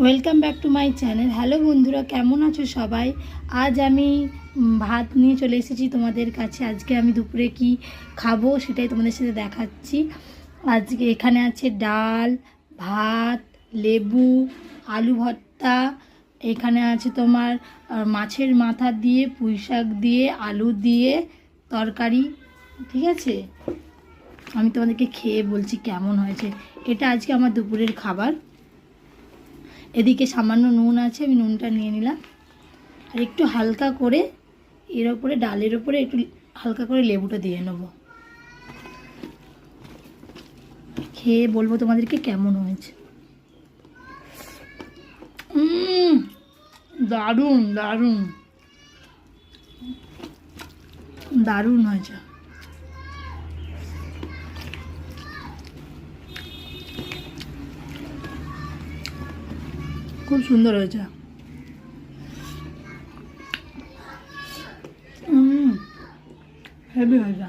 Welcome back to my channel. Hello বন্ধুরা, কেমন আছো সবাই? আজ আমি ভাত নিয়ে চলে এসেছি তোমাদের কাছে। আজকে আমি দুপুরে কি খাবো সেটাই তোমাদের সাথে দেখাচ্ছি। আজকে এখানে আছে ডাল, ভাত, লেবু, আলু ভর্তা। এখানে আছে তোমার মাছের মাথা দিয়ে, পুঁই শাক দিয়ে, আলু দিয়ে তরকারি। ঠিক আছে, আমি তোমাদেরকে খেয়ে বলছি কেমন হয়েছে। এটা আজকে আমার দুপুরের খাবার। এদিকে সামান্য নুন আছে, আমি নুনটা নিয়ে নিলাম। আর একটু হালকা করে এর ওপরে, ডালের ওপরে একটু হালকা করে লেবুটা দিয়ে নেব। খেয়ে বলবো তোমাদেরকে কেমন হয়েছে। দারুণ দারুণ দারুণ হয়েছে। খুব সুন্দর হয়েছে। হেভি হয়েছে।